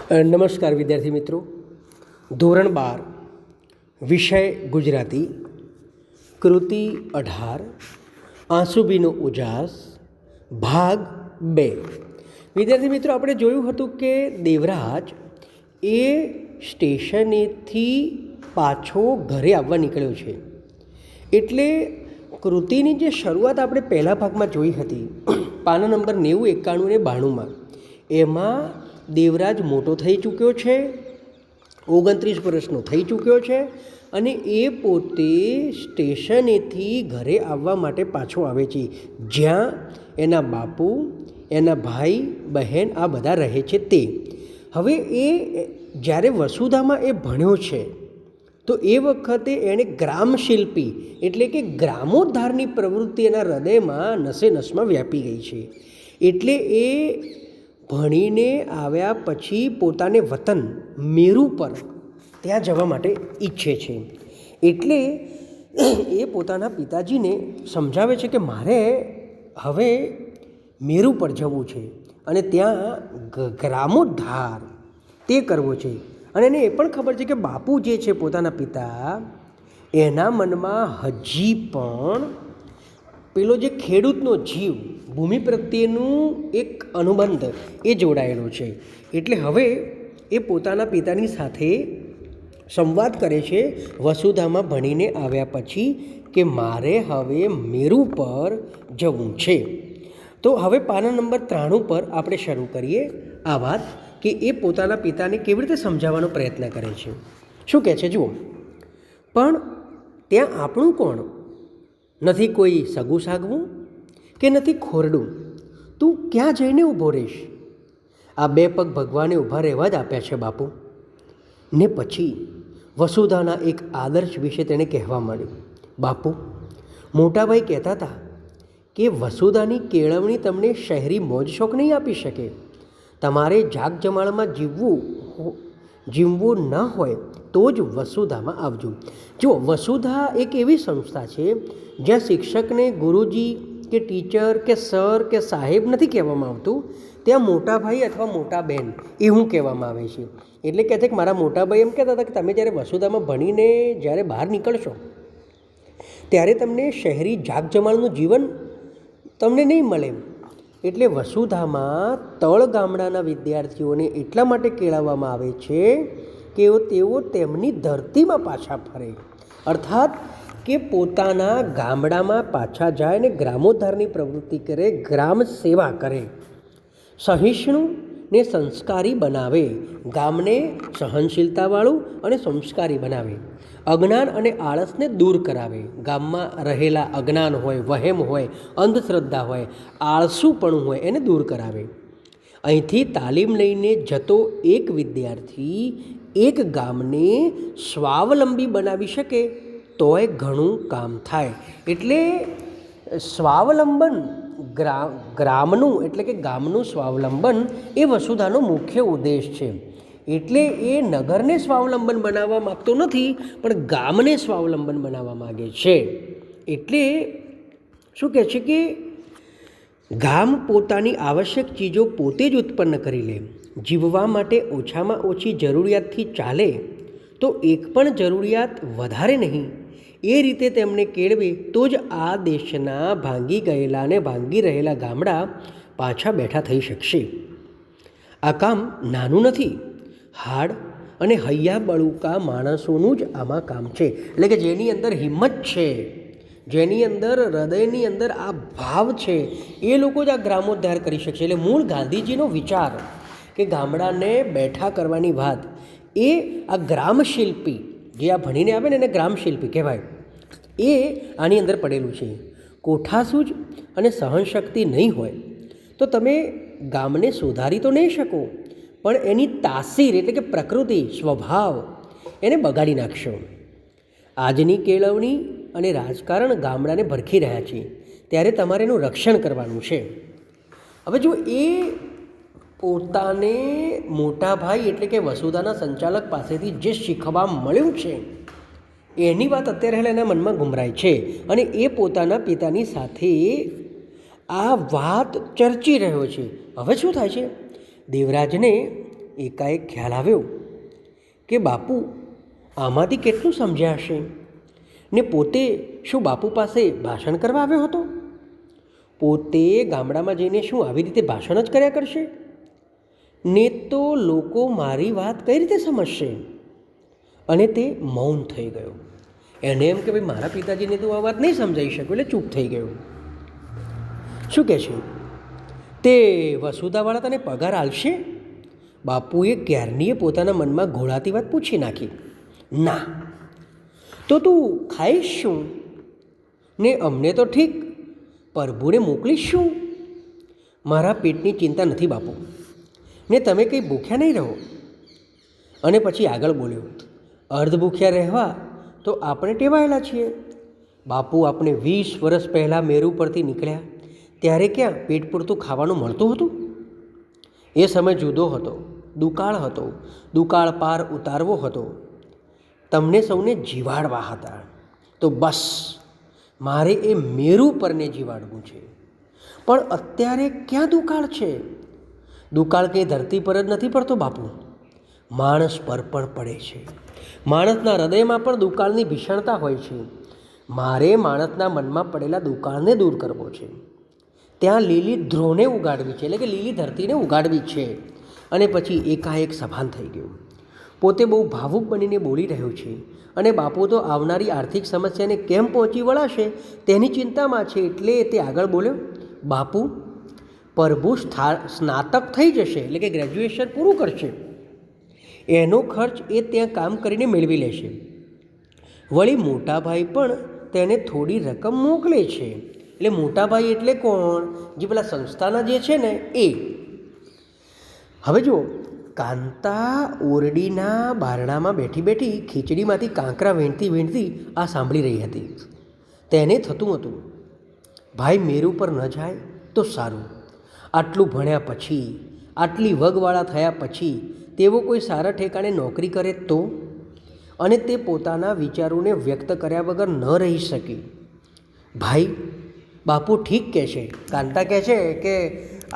નમસ્કાર વિદ્યાર્થી મિત્રો. ધોરણ 12 વિષય ગુજરાતી, કૃતિ 18 આંસુભીનો ઉજાસ, ભાગ 2. વિદ્યાર્થી મિત્રો, આપણે જોયું હતું કે દેવરાજ એ સ્ટેશનેથી પાછો ઘરે આવવા નીકળ્યો છે. એટલે કૃતિની જે શરૂઆત આપણે પહેલા ભાગમાં જોઈ હતી, પાના નંબર 90, 91 ને 92માં, એમાં દેવરાજ મોટો થઈ ચૂક્યો છે, 29 વર્ષનો થઈ ચૂક્યો છે અને એ પોતે સ્ટેશનેથી ઘરે આવવા માટે પાછો આવે છે, જ્યાં એના બાપુ, એના ભાઈ બહેન આ બધા રહે છે તે. હવે એ જ્યારે વસુધામાં એ ભણ્યો છે તો એ વખતે એણે ગ્રામશિલ્પી એટલે કે ગ્રામોદ્ધારની પ્રવૃત્તિ એના હૃદયમાં નસે નસમાં વ્યાપી ગઈ છે. એટલે એ ભણીને આવ્યા પછી પોતાને વતન મેરુ પર ત્યાં જવા માટે ઈચ્છે છે. એટલે એ પોતાના પિતાજીને સમજાવે છે કે મારે હવે મેરુ પર જવું છે અને ત્યાં ગ્રામોદ્ધાર તે કરવો છે. અને એને એ પણ ખબર છે કે બાપુ જે છે પોતાના પિતા, એના મનમાં હજી પણ પેલો જે ખેડૂતનો જીવ, ભૂમિ પ્રત્યેનું એક અનુબંધ એ જોડાયેલો છે. એટલે હવે એ પોતાના પિતાની સાથે સંવાદ કરે છે વસુધામાં ભણીને આવ્યા પછી કે મારે હવે મેરુ પર જવું છે. તો હવે પાના નંબર 93 પર આપણે શરૂ કરીએ આ વાત કે એ પોતાના પિતાને કેવી રીતે સમજાવવાનો પ્રયત્ન કરે છે. શું કહે છે જુઓ. પણ ત્યાં આપણું કોણ? નથી કોઈ સગું સાગવું કે નથી ખોરડું. તું ક્યાં જઈને ઊભો રહીશ? આ 2 પગ ભગવાને ઊભા રહેવા જ આપ્યા છે બાપુ. ને પછી વસુધાના એક આદર્શ વિશે તેણે કહેવા માંડ્યું. બાપુ, મોટાભાઈ કહેતા હતા કે વસુધાની કેળવણી તમને શહેરી મોજ શોખ નહીં આપી શકે. તમારે જાગ જમાળમાં જીવવું ન હોય તો જ વસુધામાં આવજો. જો વસુધા એક એવી સંસ્થા છે જ્યાં શિક્ષકને ગુરુજી કે ટીચર કે સર કે સાહેબ નથી કહેવામાં આવતું, ત્યાં મોટા ભાઈ અથવા મોટા બહેન એવું કહેવામાં આવે છે. એટલે કહે છે કે મારા મોટા ભાઈ એમ કહેતા હતા કે તમે જ્યારે વસુધામાં ભણીને જ્યારે બહાર નીકળશો ત્યારે તમને શહેરી જાગ જમાળનું જીવન તમને નહીં મળે. એટલે વસુધામાં તળ ગામડાના વિદ્યાર્થીઓને એટલા માટે કેળવવામાં આવે છે કે તેઓ તેમની ધરતીમાં પાછા ફરે, અર્થાત કે પોતાના ગામડામાં પાછા જાય અને ગ્રામોદ્ધારની પ્રવૃત્તિ કરે, ગ્રામ સેવા કરે, સહિષ્ણુ ને સંસ્કારી બનાવે, ગામને સહનશીલતાવાળું અને સંસ્કારી બનાવે, અજ્ઞાન અને આળસને દૂર કરાવે. ગામમાં રહેલા અજ્ઞાન હોય, વહેમ હોય, અંધશ્રદ્ધા હોય, આળસુપણું હોય એને દૂર કરાવે. અહીંથી તાલીમ લઈને જતો એક વિદ્યાર્થી એક ગામને સ્વાવલંબી બનાવી શકે તોય ઘણું કામ થાય. એટલે સ્વાવલંબન ગ્રામનું એટલે કે ગામનું સ્વાવલંબન એ વસુધાનો મુખ્ય ઉદ્દેશ છે. એટલે એ નગરને સ્વાવલંબન બનાવવા માગતો નથી, પણ ગામને સ્વાવલંબન બનાવવા માગે છે. એટલે શું કહે છે કે ગામ પોતાની આવશ્યક ચીજો પોતે જ ઉત્પન્ન કરી લે, જીવવા માટે ઓછામાં ઓછી જરૂરિયાતથી ચાલે તો એક પણ જરૂરિયાત વધારે નહીં, એ રીતે તેમને કેળવે તો જ આ દેશના ભાંગી ગયેલા અને ભાંગી રહેલા ગામડા પાછા બેઠા થઈ શકશે. આ કામ નાનું નથી, હાડ અને હૈયા બળુકા માણસોનું જ આમાં કામ છે. એટલે કે જેની અંદર હિંમત છે, જેની અંદર હૃદયની અંદર આ ભાવ છે, એ લોકો જ આ ગ્રામોદ્ધાર કરી શકશે. એટલે મૂળ ગાંધીજીનો વિચાર કે ગામડાને બેઠા કરવાની વાત એ આ ગ્રામશિલ્પી જે આ ભણીને આવે ને એને ગ્રામશિલ્પી કહેવાય, એ આની અંદર પડેલું છે. કોઠાસૂઝ અને સહનશક્તિ નહીં હોય તો તમે ગામને સુધારી તો નહીં શકો, પણ એની તાસીર એટલે કે પ્રકૃતિ, સ્વભાવ એને બગાડી નાખશો. આજની કેળવણી અને રાજકારણ ગામડાને ભરખી રહ્યા છે, ત્યારે તમારે એનું રક્ષણ કરવાનું છે. હવે જો એ પોતાને મોટા ભાઈ એટલે કે વસુધાના સંચાલક પાસેથી જે શીખવા મળ્યું છે એની વાત અત્યારે હાલ એના મનમાં ગુમરાય છે અને એ પોતાના પિતાની સાથે આ વાત ચર્ચી રહ્યો છે. હવે શું થાય છે, દેવરાજને એકાએક ખ્યાલ આવ્યો કે બાપુ આમાંથી કેટલું સમજ્યા હશે, ને પોતે શું બાપુ પાસે ભાષણ કરવા આવ્યો હતો? પોતે ગામડામાં જઈને શું આવી રીતે ભાષણ જ કર્યા કરશે? ને તો લોકો મારી વાત કઈ રીતે સમજશે? અને તે મૌન થઈ ગયો. એને એમ કે ભાઈ મારા પિતાજીને તો આ વાત નહીં સમજાઈ શક્યો, એટલે ચૂપ થઈ ગયો. શું કહે છે? તે વસુધાવાળા તને પગાર આલશે? બાપુએ ક્યારનીએ પોતાના મનમાં ઘોળાતી વાત પૂછી નાખી. ના. તો તું ખાઈશ શું? ને અમને તો ઠીક, પ્રભુને મોકલીશ શું? મારા પેટની ચિંતા નથી બાપુ, ને તમે કંઈ ભૂખ્યા નહીં રહો. અને પછી આગળ બોલ્યો, અર્ધ ભૂખ્યા રહેવા તો આપણે ટેવાયેલા છીએ. બાપુ આપણે 20 વર્ષ પહેલાં મેરુ પરથી નીકળ્યા ત્યારે ક્યાં પેટ પૂરતું ખાવાનું મળતું હતું? એ સમય જુદો હતો, દુકાળ હતો, દુકાળ પાર ઉતારવો હતો, તમને સૌને જીવાડવા હતા. તો બસ મારે એ મેરુ પરને જીવાડવું છે. પણ અત્યારે ક્યાં દુકાળ છે? દુકાળ કંઈ ધરતી પર જ નથી પડતો બાપુ, માણસ પર પણ પડે છે. માણસના હૃદયમાં પણ દુકાળની ભીષણતા હોય છે. મારે માણસના મનમાં પડેલા દુકાળને દૂર કરવો છે. ત્યાં લીલી ધ્રોને ઉગાડવી છે, એટલે કે લીલી ધરતીને ઉગાડવી છે. અને પછી એકાએક સભાન થઈ ગયું. પોતે બહુ ભાવુક બનીને બોલી રહ્યો છે, અને બાપુ તો આવનારી આર્થિક સમસ્યાને કેમ પહોંચી વળાશે તેની ચિંતામાં છે. એટલે તે આગળ બોલ્યો, બાપુ પ્રભુ સ્નાતક થઈ જશે, એટલે કે ગ્રેજ્યુએશન પૂરું કરશે, એનો ખર્ચ એ ત્યાં કામ કરીને મેળવી લેશે. વળી મોટાભાઈ પણ તેને થોડી રકમ મોકલે છે. એટલે મોટાભાઈ એટલે કોણ? જે પેલા સંસ્થાના જે છે ને એ. હવે જુઓ, કાંતા ઓરડીના બારણામાં બેઠી બેઠી ખીચડીમાંથી કાંકરા વીણતી આ સાંભળી રહી હતી. તેને થતું હતું, ભાઈ મેરુ પર ન જાય તો સારું. આટલું ભણ્યા પછી, આટલી વગવાળા થયા પછી તેઓ કોઈ સારા ઠેકાણે નોકરી કરે તો? અને તે પોતાના વિચારોને વ્યક્ત કર્યા વગર ન રહી શકી. ભાઈ બાપુ ઠીક કહે છે, કાંતા કહે છે કે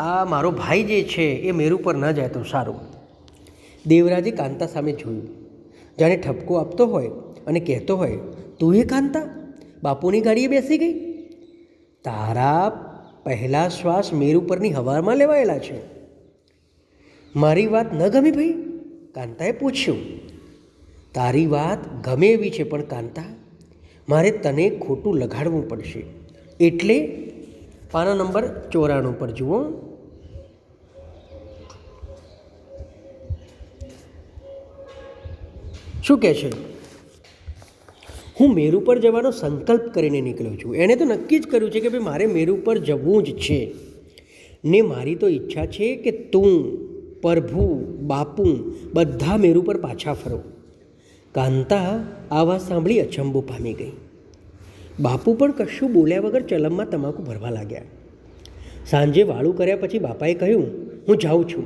આ મારો ભાઈ જે છે એ મેરુ પર ન જાય તો સારું. દેવરાજે કાંતા સામે જોયું, જાણે ઠપકો આપતો હોય અને કહેતો હોય, તું એ કાંતા બાપુની ગાડીએ બેસી ગઈ? તારા પહેલા શ્વાસ મેરુ પરની હવામાં લેવાયેલા છે. મારી વાત ન ગમી ભાઈ? કાંતાએ પૂછ્યું. તારી વાત ગમે એવી છે, પણ કાંતા મારે તને ખોટું લગાડવું પડશે. એટલે પાના નંબર 94 પર જુઓ. શું કહે છે? હું મેરુ પર જવાનો સંકલ્પ કરીને નીકળ્યો છું. એણે તો નક્કી જ કર્યું છે કે ભાઈ મારે મેરુ પર જવું જ છે. ને મારી તો ઈચ્છા છે કે તું, પ્રભુ, બાપુ બધા મેરુ પર પાછા ફરો. કાંતા આ વાત સાંભળી અચંબો પામી ગઈ. બાપુ પણ કશું બોલ્યા વગર ચલમમાં તમાકુ ભરવા લાગ્યા. સાંજે વાળું કર્યા પછી બાપાએ કહ્યું, હું જાઉં છું.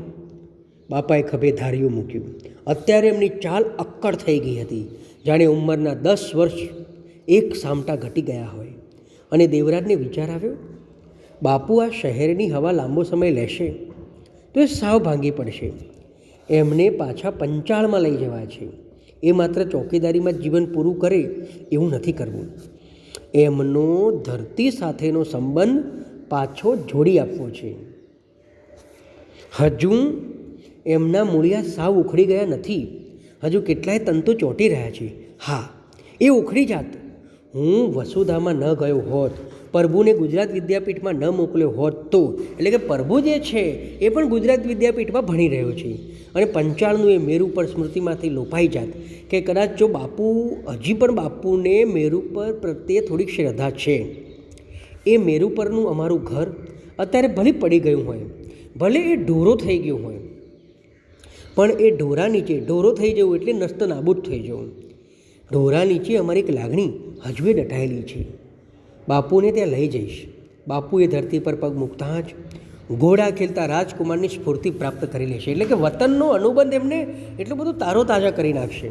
બાપાએ ખભે ધાર્યું મૂક્યું. અત્યારે એમની ચાલ અક્કડ થઈ ગઈ હતી, જાણે ઉંમરના 10 વર્ષ એક સામટા ઘટી ગયા હોય. અને દેવરાજને વિચાર આવ્યો, બાપુ આ શહેરની હવા લાંબો સમય લેશે તો એ સાવ ભાંગી પડશે. એમને પાછા પંચાળમાં લઈ જવા છે. એ માત્ર ચોકીદારીમાં જીવન પૂરું કરે એવું નથી કરવું. એમનો ધરતી સાથેનો સંબંધ પાછો જોડી આપવો છે. હજુ એમના મૂળિયા સાવ ઉખડી ગયા નથી. હજુ કેટલાય તંતુ ચોંટી રહ્યા છે. હા, એ ઉખડી જાત. હું વસુધામાં ન ગયો હોત, પ્રભુને ગુજરાત વિદ્યાપીઠમાં ન મોકલ્યો હોત તો, એટલે કે પ્રભુ જે છે એ પણ ગુજરાત વિદ્યાપીઠમાં ભણી રહ્યો છે, અને પંચાળનું એ મેરુ પર સ્મૃતિમાંથી લોપાઈ જાત. કે કદાચ જો બાપુ હજી પણ બાપુને મેરુ પર પ્રત્યે થોડીક શ્રદ્ધા છે. એ મેરુ પરનું અમારું ઘર અત્યારે ભલે પડી ગયું હોય, ભલે એ ઢોરો થઈ ગયો હોય, પણ એ ઢોરા નીચે ઢોરો થઈ જવું એટલે નસ્ત નાબૂદ થઈ જવું. ઢોરા નીચે અમારી એક લાગણી હજુ એ દટાયેલી છે. બાપુને ત્યાં લઈ જઈશ. બાપુ એ ધરતી પર પગ મૂકતાં જ ઘોડા ખેલતા રાજકુમારની સ્ફૂર્તિ પ્રાપ્ત કરી લેશે. એટલે કે વતનનો અનુબંધ એમને એટલું બધું તારો તાજા કરી નાખશે.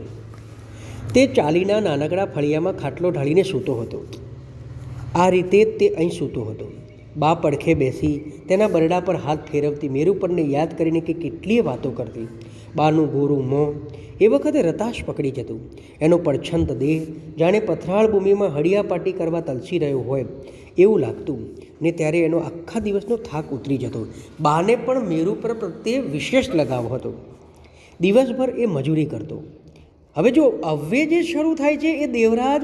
તે ચાલીના નાનકડા ફળિયામાં ખાટલો ઢાળીને સૂતો હતો. આ રીતે તે અહીં સૂતો હતો. બા પડખે બેસી તેના બરડા પર હાથ ફેરવતી, મેરુ પરને યાદ કરીને કે કેટલીય વાતો કરતી. બાનું ગોરું મોં એ વખતે રતાશ પકડી જતું. એનો પડછંત દેહ જાણે પથરાળ ભૂમિમાં હળિયાપાટી કરવા તલસી રહ્યો હોય એવું લાગતું ને ત્યારે એનો આખા દિવસનો થાક ઉતરી જતો. બાને પણ મેરુ પર પ્રત્યે વિશેષ લગાવ હતો. દિવસભર એ મજૂરી કરતો. હવે જો હવે જે શરૂ થાય છે એ દેવરાજ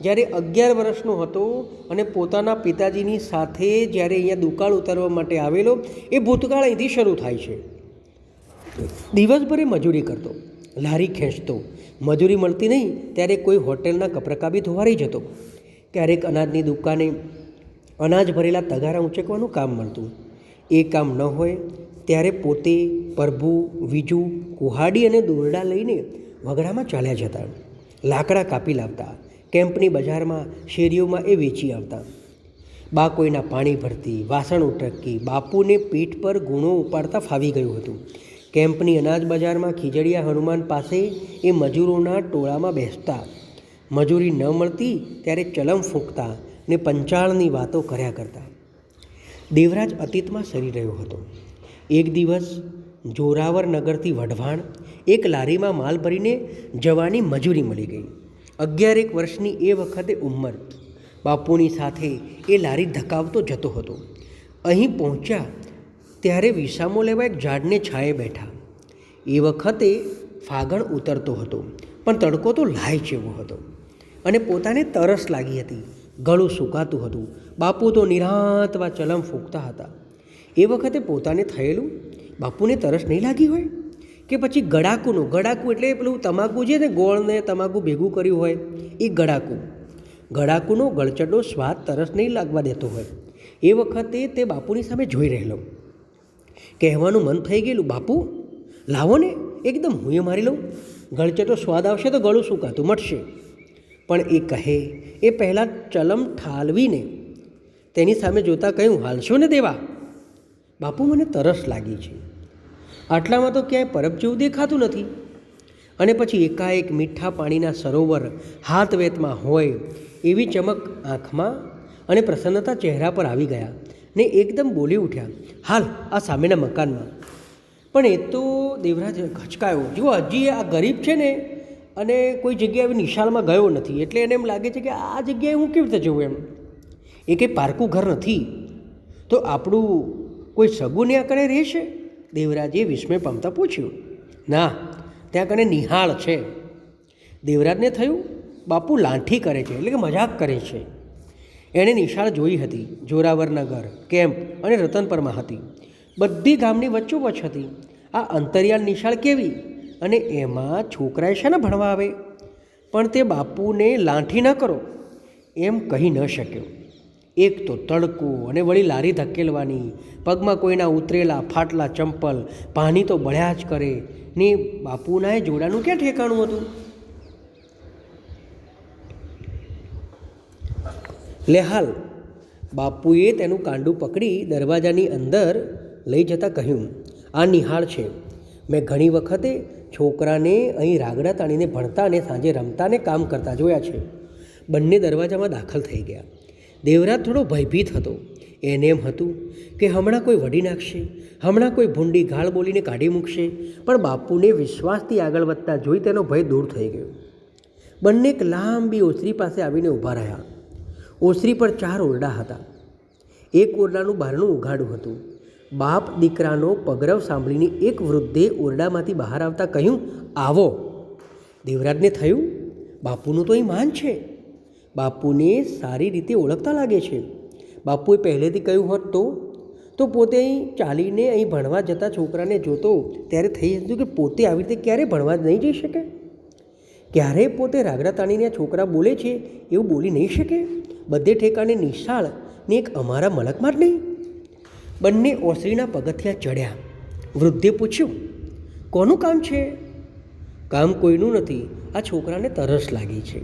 જ્યારે 11 વર્ષનો હતો અને પોતાના પિતાજીની સાથે જ્યારે અહીંયા દુકાળ ઉતારવા માટે આવેલો એ ભૂતકાળ અહીંથી શરૂ થાય છે. દિવસભર એ મજૂરી કરતો, લારી ખેંચતો. મજૂરી મળતી નહીં ત્યારે કોઈ હોટેલના કપરકાબી ધોવારી જતો. ક્યારેક અનાજની દુકાને અનાજ ભરેલા તગારા ઊંચકવાનું કામ મળતું. એ કામ ન હોય ત્યારે પોતે પરભું, વીજું, કુહાડી અને દોરડા લઈને વગડામાં ચાલ્યા જતા. લાકડા કાપી લાવતા. કેમ્પની બજારમાં, શેરીઓમાં એ વેચી આવતા. બા કોઈના પાણી ભરતી, વાસણ ઉટકતી. બાપુને પીઠ પર ગુણો ઉપાડતા ફાવી ગયું હતું. કેમ્પની અનાજ બજારમાં ખીજડીયા હનુમાન પાસે એ મજૂરોના ટોળામાં બેસતા. મજૂરી ન મળતી ત્યારે ચલમ ફૂંકતા ને પંચાળની વાતો કર્યા કરતા. દેવરાજ અતીતમાં સરી રહ્યો હતો. એક દિવસ જોરાવર નગરથી વઢવાણ એક લારીમાં માલ ભરીને જવાની મજૂરી મળી ગઈ. 11 વર્ષની એ વખતે ઉંમર. બાપુની સાથે એ લારી ધકાવતો જતો હતો. અહીં પહોંચ્યા ત્યારે વિસામો લેવા એક ઝાડને છાંયે બેઠા. એ વખતે ફાગણ ઉતરતો હતો પણ તડકો તો લાય જેવો હતો અને પોતાને તરસ લાગી હતી. ગળું સૂકાતું હતું. બાપુ તો નિરાંતમાં ચલમ ફૂંકતા હતા. એ વખતે પોતાને થયેલું બાપુને તરસ નહીં લાગી હોય કે પછી ગળાકુનું, ગળાકુ એટલે પેલું તમાકુ છે ને, ગોળ ને તમાકુ ભેગું કર્યું હોય એ ગળાકુ. ગળાકુનો ગળચડો સ્વાદ તરસ નહીં લાગવા દેતો હોય. એ વખતે તે બાપુની સામે જોઈ રહેલો. કહેવાનું મન થઈ ગયેલું, બાપુ લાવો ને, એકદમ હું એ મારી લઉં. ગળચટો સ્વાદ આવશે તો ગળું સૂકાતું મટશે. પણ એ કહે એ પહેલાં ચલમ ઠાલવીને તેની સામે જોતાં કહ્યું, હાલશો ને દેવા? બાપુ મને તરસ લાગી છે. આટલામાં તો ક્યાંય પરબ જેવું દેખાતું નથી. અને પછી એકાએક મીઠા પાણીના સરોવર હાથ વેતમાં હોય એવી ચમક આંખમાં અને પ્રસન્નતા ચહેરા પર આવી ગયા ને એકદમ બોલી ઉઠ્યા, હાલ આ સામેના મકાનમાં. પણ એ તો દેવરાજ ખચકાયો. જુઓ, હજી આ ગરીબ છે ને અને કોઈ જગ્યાએ આવી નિશાળમાં ગયો નથી એટલે એને એમ લાગે છે કે આ જગ્યાએ હું કેવી રીતે જઉં એમ. એ કંઈ પારકું ઘર નથી તો આપણું કોઈ સગું ત્યાં કણે રહેશે? દેવરાજે વિસ્મય પામતા પૂછ્યું. ના, ત્યાં કણે નિહાળ છે. દેવરાજને થયું બાપુ લાંઠી કરે છે એટલે કે મજાક કરે છે. એણે નિશાળ જોઈ હતી. જોરાવરનગર, કેમ્પ અને રતનપરમાં હતી. બધી ગામની વચ્ચોવચ્ચ હતી. આ અંતરિયાળ નિશાળ કેવી? અને એમાં છોકરાએ શાને ભણવા આવે? પણ તે બાપુને લાંઠી ન કરો એમ કહી ન શક્યો. એક તો તડકો અને વળી લારી ધકેલવાની, પગમાં કોઈના ઉતરેલા ફાટલા ચંપલ, પાણી તો બળ્યા જ કરે ને બાપુના એ જોડાનું ક્યાં ઠેકાણું હતું? લે હાલ. બાપુએ તેનું કાંડું પકડી દરવાજાની અંદર લઈ જતાં કહ્યું, આ નિહાળ છે. મેં ઘણી વખતે છોકરાને અહીં રાગડા તાણીને ભણતા અને સાંજે રમતા ને કામ કરતા જોયા છે. બંને દરવાજામાં દાખલ થઈ ગયા. દેવરાજ થોડો ભયભીત હતો. એને એમ હતું કે હમણાં કોઈ વઢી નાખશે, હમણાં કોઈ ભૂંડી ગાળ બોલીને કાઢી મૂકશે. પણ બાપુને વિશ્વાસથી આગળ વધતા જોઈ તેનો ભય દૂર થઈ ગયો. બંને એક લાંબી ઓસરી પાસે આવીને ઊભા રહ્યા. ઓસરી પર 4 ઓરડા હતા. એક ઓરડાનું બારણું ઉઘાડું હતું. બાપ દીકરાનો પગરવ સાંભળીને એક વૃદ્ધે ઓરડામાંથી બહાર આવતા કહ્યું, આવો. દેવરાજને થયું બાપુનું તો અહીં માન છે. બાપુને સારી રીતે ઓળખતા લાગે છે. બાપુએ પહેલેથી કહ્યું હોત તો પોતે અહીં ચાલીને અહીં ભણવા જતા છોકરાને જોતો ત્યારે થઈ જતું કે પોતે આવી રીતે ક્યારે ભણવા નહીં જઈ શકે? ક્યારેય પોતે રાગડા તાણીને છોકરા બોલે છે એવું બોલી નહીં શકે? બધે ઠેકાણે નિશાળ ને એક અમારા મલકમાં જ નહીં. બંને ઓસરીના પગથિયા ચડ્યા. વૃદ્ધે પૂછ્યું, કોનું કામ છે? કામ કોઈનું નથી, આ છોકરાને તરસ લાગી છે.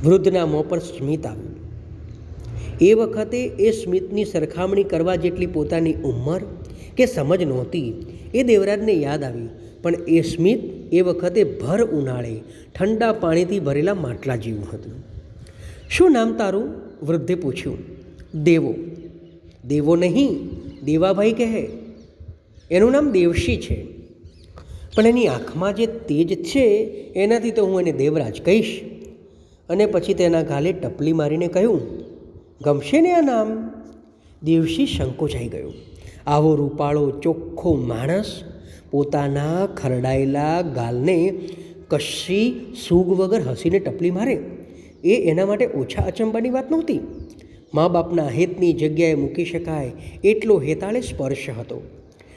વૃદ્ધના મોં પર સ્મિત આવ્યું. એ વખતે એ સ્મિતની સરખામણી કરવા જેટલી પોતાની ઉંમર કે સમજ નહોતી એ દેવરાજને યાદ આવી. પણ એ સ્મિત એ વખતે ભર ઉનાળે ઠંડા પાણીથી ભરેલા માટલા જેવું હતું. શું નામ તારું? વૃદ્ધે પૂછ્યું. દેવો. દેવો નહીં, દેવાભાઈ કહે. એનું નામ દેવશી છે. પણ એની આંખમાં જે તેજ છે એનાથી તો હું એને દેવરાજ કહીશ. અને પછી તેના ગાલે ટપલી મારીને કહ્યું, ગમશે ને આ નામ? દેવશી સંકોચાઈ ગયો. આવો રૂપાળો ચોખ્ખો માણસ પોતાના ખરડાયેલા ગાલને કશી સૂગ વગર હસીને ટપલી મારે એ એના માટે ઓછા અચંબાની વાત નહોતી. મા બાપના હેતની જગ્યાએ મૂકી શકાય એટલો હેતાળે સ્પર્શ હતો.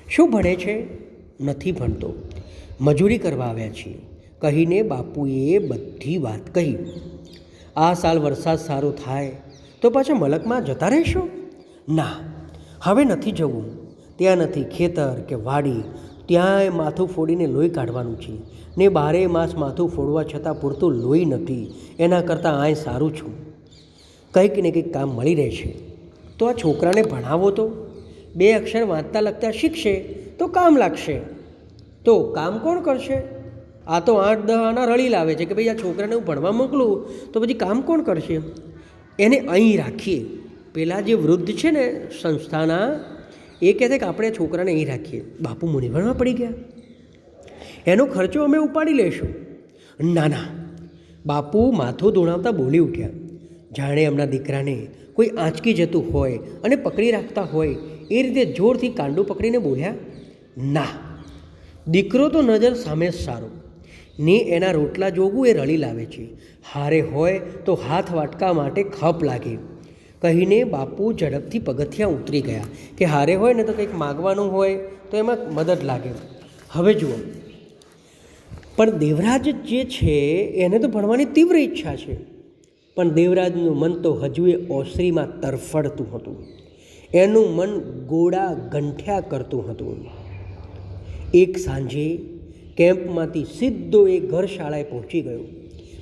શું ભણે છે? નથી ભણતો, મજૂરી કરવા આવ્યા છીએ કહીને બાપુએ બધી વાત કહી. આ સાલ વરસાદ સારો થાય તો પાછા મલકમાં જતા રહેશો? ના, હવે નથી જવું. ત્યાં નથી ખેતર કે વાડી, ત્યાંય માથું ફોડીને લોહી કાઢવાનું છે ને 12 માસ માથું ફોડવા છતાં પૂરતું લોહી નથી. એના કરતાં આય સારું છું. કંઈક ને કંઈક કામ મળી રહે છે તો આ છોકરાને ભણાવો તો 2 અક્ષર વાંચતા લખતા શીખશે તો કામ લાગશે. તો કામ કોણ કરશે? આ તો 8-10 આના રળી લાવે છે કે ભાઈ આ છોકરાને હું ભણવા મોકલું તો પછી કામ કોણ કરશે? એને અહીં રાખીએ. પેલા જે વૃદ્ધ છે ને સંસ્થાના, એ કહે છે કે આપણે છોકરાને અહીં રાખીએ. બાપુ મૂંઝવણમાં પડી ગયા. એનો ખર્ચો અમે ઉપાડી લઈશું. ના ના, બાપુ માથું ધોણાવતા બોલી ઉઠ્યા, જાણે એમના દીકરાને કોઈ આંચકી જતું હોય અને પકડી રાખતા હોય એ રીતે જોરથી કાંડું પકડીને બોલ્યા, ના, દીકરો તો નજર સામે જ સારો ને એના રોટલા જોગું એ રળી લાવે છે. હારે હોય તો હાથ વાટકા માટે ખપ લાગે કહીને બાપુ ઝડપથી પગથિયાં ઉતરી ગયા કે હારે હોય ને તો કંઈક માગવાનું હોય તો એમાં મદદ લાગે. હવે જુઓ, પણ દેવરાજ જે છે એને તો ભણવાની તીવ્ર ઈચ્છા છે, પણ દેવરાજનું મન તો હજુ એ ઓસરીમાં તરફડતું હતું. એનું મન ગોળા ગંઠ્યા કરતું હતું. એક સાંજે કેમ્પમાંથી સીધો એ ઘર શાળાએ પહોંચી ગયો.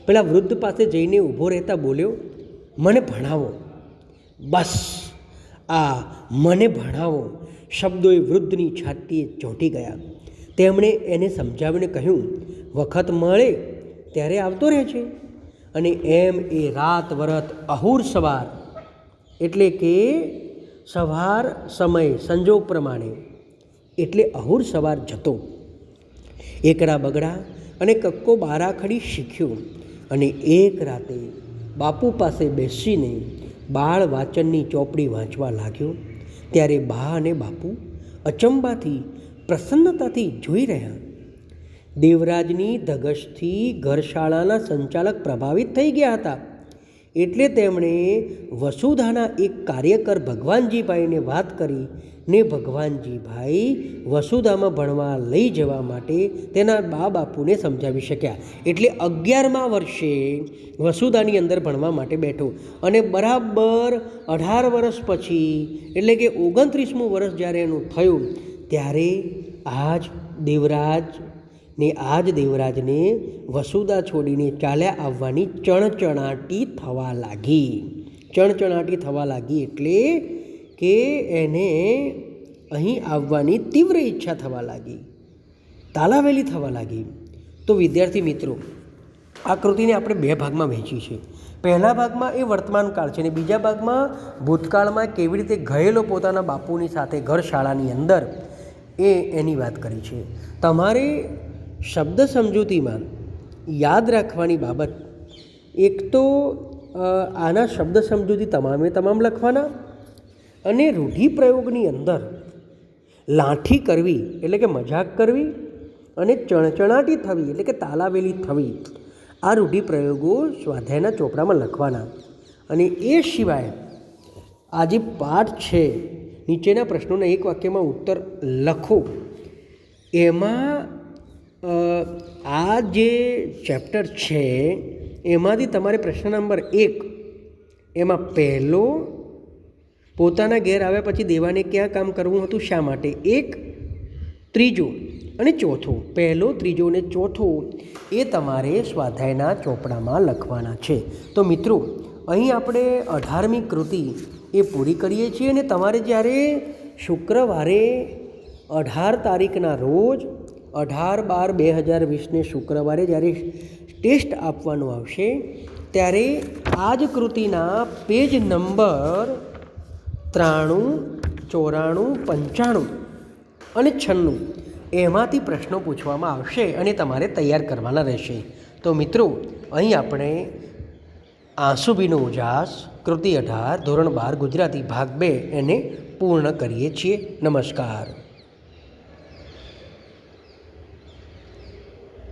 પેલા વૃદ્ધ પાસે જઈને ઊભો રહેતા બોલ્યો, મને ભણાવો. બસ આ મને ભણાવો શબ્દો એ વૃદ્ધની છાતીએ ચોંટી ગયા. તેમણે એને સમજાવીને કહ્યું, વખત મળે ત્યારે આવતો રહે છે. અને એમ એ રાત વરત અહુર સવાર, એટલે કે સવાર સમય સંજોગ પ્રમાણે, એટલે અહુર સવાર જતો. એકડા બગડા અને કક્કો બારાખડી શીખ્યો અને એક રાતે બાપુ પાસે બેસીને બાળ વાંચનની ચોપડી વાંચવા લાગ્યો. ત્યારે બા અને બાપુ અચંબાથી પ્રસન્નતાથી જોઈ રહ્યા. દેવરાજની ધગશથી ઘરશાળાના સંચાલક પ્રભાવિત થઈ ગયા હતા. એટલે તેમણે વસુધાના એક કાર્યકર ભગવાનજીભાઈને વાત કરી ને ભગવાનજીભાઈ વસુધામાં ભણવા લઈ જવા માટે તેના બા બાપુને સમજાવી શક્યા. એટલે 11મા વર્ષે વસુધાની અંદર ભણવા માટે બેઠો અને બરાબર 18 વર્ષ પછી, એટલે કે 29મું વર્ષ જ્યારે એનું થયું ત્યારે આજ દેવરાજને વસુધા છોડીને ચાલ્યા આવવાની ચણચણાટી થવા લાગી. એટલે કે એને અહીં આવવાની તીવ્ર ઈચ્છા થવા લાગી, તાલાવેલી થવા લાગી. તો વિદ્યાર્થી મિત્રો, આ કૃતિને આપણે 2 ભાગમાં વહેંચી છે. પહેલા ભાગમાં એ વર્તમાનકાળ છે અને બીજા ભાગમાં ભૂતકાળમાં કેવી રીતે ગયેલો પોતાના બાપુની સાથે ઘર શાળાની અંદર એની વાત કરી છે. તમારે શબ્દ સમજૂતીમાં યાદ રાખવાની બાબત, એક તો આના શબ્દ સમજૂતી તમામ લખવાના અને રૂઢિપ્રયોગની અંદર લાઠી કરવી એટલે કે મજાક કરવી અને ચણચણાટી થવી એટલે કે તાલાવેલી થવી, આ રૂઢિપ્રયોગો સ્વાધ્યાયના ચોપડામાં લખવાના. અને એ સિવાય આ જે પાઠ છે, નીચેના પ્રશ્નોના એક વાક્યમાં ઉત્તર લખો. એમાં આ જે ચેપ્ટર છે એમાંથી તમારે પ્રશ્ન નંબર 1, એમાં પહેલો, પોતાના ઘેર આવ્યા પછી દેવાને ક્યાં કામ કરવું હતું, શા માટે, 1, ત્રીજો અને ચોથો, પહેલો, ત્રીજો અને ચોથો એ તમારે સ્વાધ્યાયના ચોપડામાં લખવાના છે. તો મિત્રો, અહીં આપણે 18મી કૃતિ એ પૂરી કરીએ છીએ અને તમારે જ્યારે શુક્રવારે 18 તારીખના રોજ 18/12/2020ને શુક્રવારે જ્યારે ટેસ્ટ આપવાનું આવશે ત્યારે આ જ કૃતિના પેજ નંબર 93, 94, 95 અને 96 એમાંથી પ્રશ્નો પૂછવામાં આવશે અને તમારે તૈયાર કરવાના રહેશે. તો મિત્રો, અહીં આપણે આંસુભીનો ઉજાસ કૃતિ 18 ધોરણ 12 ગુજરાતી ભાગ 2 એને પૂર્ણ કરીએ છીએ. નમસ્કાર.